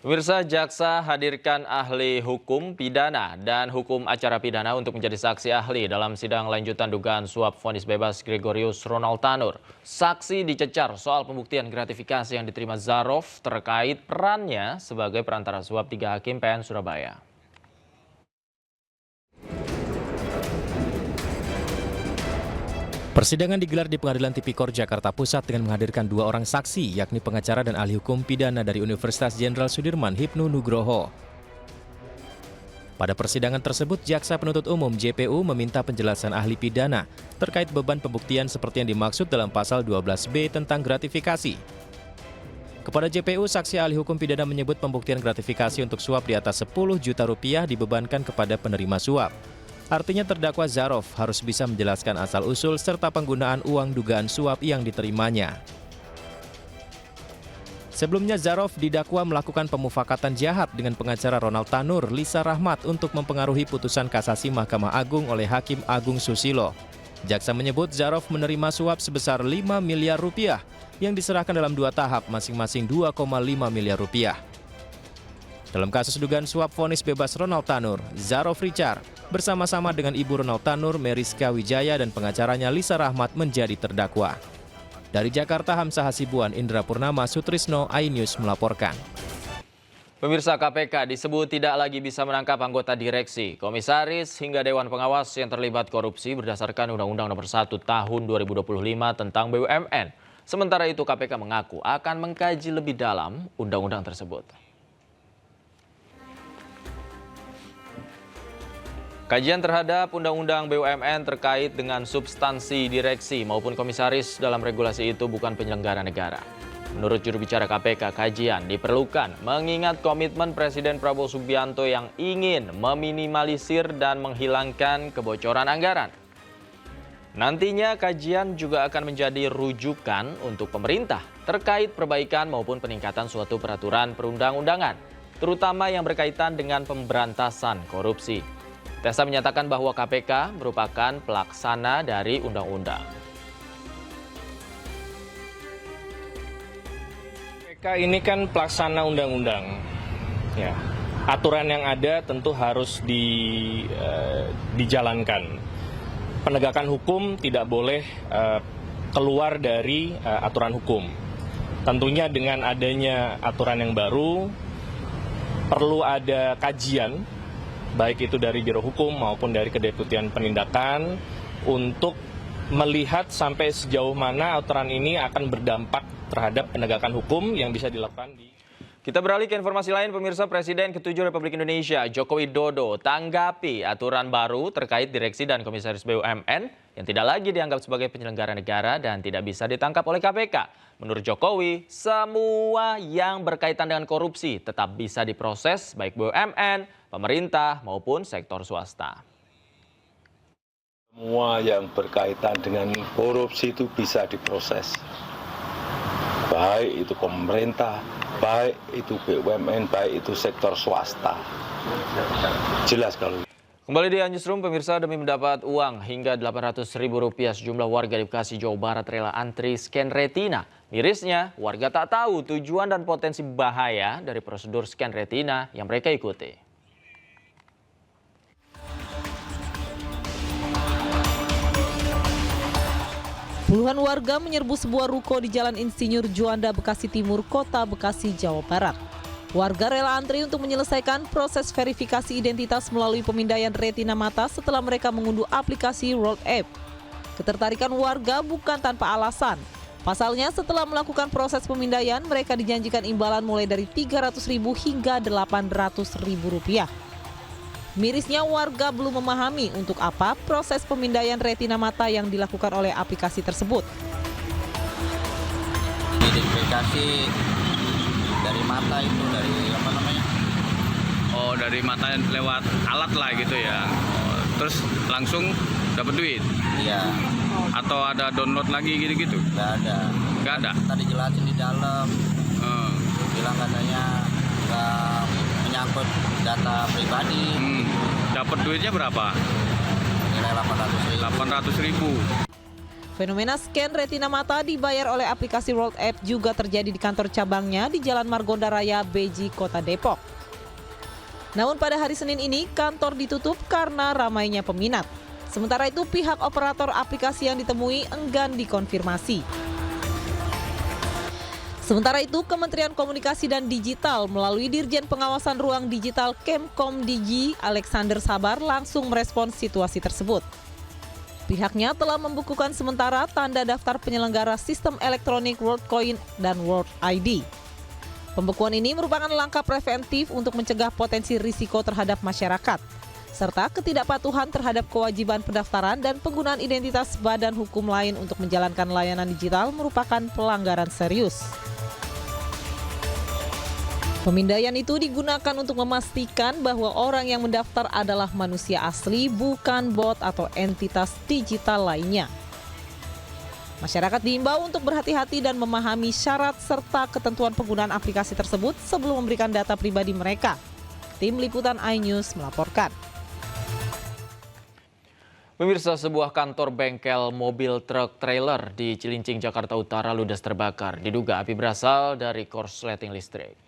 Pemirsa, jaksa hadirkan ahli hukum pidana dan hukum acara pidana untuk menjadi saksi ahli dalam sidang lanjutan dugaan suap vonis bebas Gregorius Ronald Tanur. Saksi dicecar soal pembuktian gratifikasi yang diterima Zarov terkait perannya sebagai perantara suap 3 hakim PN Surabaya. Persidangan digelar di Pengadilan Tipikor Jakarta Pusat dengan menghadirkan 2 orang saksi, yakni pengacara dan ahli hukum pidana dari Universitas Jenderal Sudirman, Hipnu Nugroho. Pada persidangan tersebut, Jaksa Penuntut Umum JPU meminta penjelasan ahli pidana terkait beban pembuktian seperti yang dimaksud dalam pasal 12B tentang gratifikasi. Kepada JPU, saksi ahli hukum pidana menyebut pembuktian gratifikasi untuk suap di atas 10 juta rupiah dibebankan kepada penerima suap. Artinya terdakwa Zarov harus bisa menjelaskan asal-usul serta penggunaan uang dugaan suap yang diterimanya. Sebelumnya Zarov didakwa melakukan pemufakatan jahat dengan pengacara Ronald Tanur, Lisa Rahmat untuk mempengaruhi putusan kasasi Mahkamah Agung oleh Hakim Agung Susilo. Jaksa menyebut Zarov menerima suap sebesar 5 miliar rupiah yang diserahkan dalam 2 tahap masing-masing 2,5 miliar rupiah. Dalam kasus dugaan suap vonis bebas Ronald Tanur, Zarov Richard bersama-sama dengan ibu Ronald Tanur, Meriska Wijaya dan pengacaranya Lisa Rahmat menjadi terdakwa. Dari Jakarta, Hamzah Hasibuan, Indra Purnama, Sutrisno, iNews melaporkan. Pemirsa, KPK disebut tidak lagi bisa menangkap anggota direksi, komisaris hingga Dewan Pengawas yang terlibat korupsi berdasarkan Undang-Undang Nomor 1 Tahun 2025 tentang BUMN. Sementara itu KPK mengaku akan mengkaji lebih dalam undang-undang tersebut. Kajian terhadap Undang-Undang BUMN terkait dengan substansi direksi maupun komisaris dalam regulasi itu bukan penyelenggara negara. Menurut juru bicara KPK, kajian diperlukan mengingat komitmen Presiden Prabowo Subianto yang ingin meminimalisir dan menghilangkan kebocoran anggaran. Nantinya kajian juga akan menjadi rujukan untuk pemerintah terkait perbaikan maupun peningkatan suatu peraturan perundang-undangan, terutama yang berkaitan dengan pemberantasan korupsi. Tessa menyatakan bahwa KPK merupakan pelaksana dari undang-undang. KPK ini kan pelaksana undang-undang. Ya, aturan yang ada tentu harus dijalankan. Penegakan hukum tidak boleh keluar dari aturan hukum. Tentunya dengan adanya aturan yang baru, perlu ada kajian, baik itu dari Biro Hukum maupun dari Kedeputian Penindakan, untuk melihat sampai sejauh mana aturan ini akan berdampak terhadap penegakan hukum yang bisa dilakukan di... Kita beralih ke informasi lain, pemirsa. Presiden ke-7 Republik Indonesia, Joko Widodo, tanggapi aturan baru terkait direksi dan komisaris BUMN yang tidak lagi dianggap sebagai penyelenggara negara dan tidak bisa ditangkap oleh KPK. Menurut Jokowi, semua yang berkaitan dengan korupsi tetap bisa diproses, baik BUMN, pemerintah maupun sektor swasta. Semua yang berkaitan dengan korupsi itu bisa diproses, baik itu pemerintah, baik itu BUMN, baik itu sektor swasta. Jelas kalau. Kembali di Newsroom, pemirsa, demi mendapat uang hingga Rp800.000, sejumlah warga di Bekasi, Jawa Barat rela antri scan retina. Mirisnya, warga tak tahu tujuan dan potensi bahaya dari prosedur scan retina yang mereka ikuti. Puluhan warga menyerbu sebuah ruko di Jalan Insinyur Juanda, Bekasi Timur, Kota Bekasi, Jawa Barat. Warga rela antri untuk menyelesaikan proses verifikasi identitas melalui pemindaian retina mata setelah mereka mengunduh aplikasi World App. Ketertarikan warga bukan tanpa alasan. Pasalnya setelah melakukan proses pemindaian, mereka dijanjikan imbalan mulai dari Rp300.000 hingga Rp800.000. Mirisnya warga belum memahami untuk apa proses pemindaian retina mata yang dilakukan oleh aplikasi tersebut. Identifikasi dari mata itu, dari apa namanya? Oh, dari mata lewat alat lah gitu ya. Oh, terus langsung dapat duit? Iya. Atau ada download lagi gitu-gitu? Nggak ada. Nggak ada? Tadi jelasin di dalam. Bilang katanya nggak menyangkut data pribadi. Dapat duitnya berapa? Nilai Rp800.000. Rp800.000. Fenomena scan retina mata dibayar oleh aplikasi World App juga terjadi di kantor cabangnya di Jalan Margonda Raya, Beji, Kota Depok. Namun pada hari Senin ini kantor ditutup karena ramainya peminat. Sementara itu pihak operator aplikasi yang ditemui enggan dikonfirmasi. Sementara itu Kementerian Komunikasi dan Digital melalui Dirjen Pengawasan Ruang Digital Kemkomdigi Alexander Sabar langsung merespons situasi tersebut. Pihaknya telah membukukan sementara tanda daftar penyelenggara sistem elektronik WorldCoin dan World ID. Pembekuan ini merupakan langkah preventif untuk mencegah potensi risiko terhadap masyarakat, serta ketidakpatuhan terhadap kewajiban pendaftaran dan penggunaan identitas badan hukum lain untuk menjalankan layanan digital merupakan pelanggaran serius. Pemindaian itu digunakan untuk memastikan bahwa orang yang mendaftar adalah manusia asli, bukan bot atau entitas digital lainnya. Masyarakat diimbau untuk berhati-hati dan memahami syarat serta ketentuan penggunaan aplikasi tersebut sebelum memberikan data pribadi mereka. Tim Liputan iNews melaporkan. Pemirsa, sebuah kantor bengkel mobil truk trailer di Cilincing, Jakarta Utara ludes terbakar. Diduga api berasal dari korsleting listrik.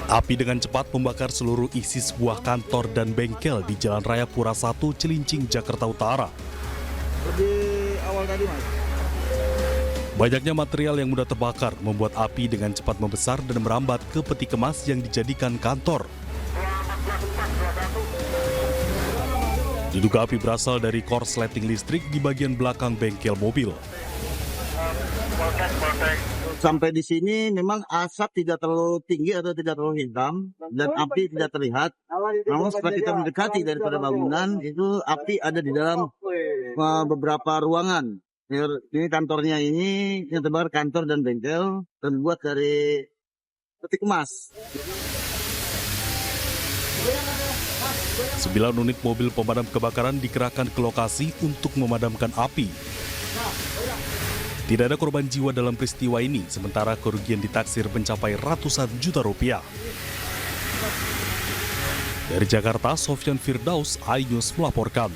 Api dengan cepat membakar seluruh isi sebuah kantor dan bengkel di Jalan Raya Pura 1, Cilincing, Jakarta Utara. Lebih awal tadi, Mas. Banyaknya material yang mudah terbakar membuat api dengan cepat membesar dan merambat ke peti kemas yang dijadikan kantor. Diduga api berasal dari korsleting listrik di bagian belakang bengkel mobil. Sampai di sini memang asap tidak terlalu tinggi atau tidak terlalu hitam dan api tidak terlihat. Namun setelah kita mendekati daripada bangunan itu api ada di dalam beberapa ruangan. Ini kantornya ini yang terbakar kantor dan bengkel terbuat dari peti kemas. 9 unit mobil pemadam kebakaran dikerahkan ke lokasi untuk memadamkan api. Tidak ada korban jiwa dalam peristiwa ini, sementara kerugian ditaksir mencapai ratusan juta rupiah. Dari Jakarta, Sofyan Firdaus, iNews melaporkan.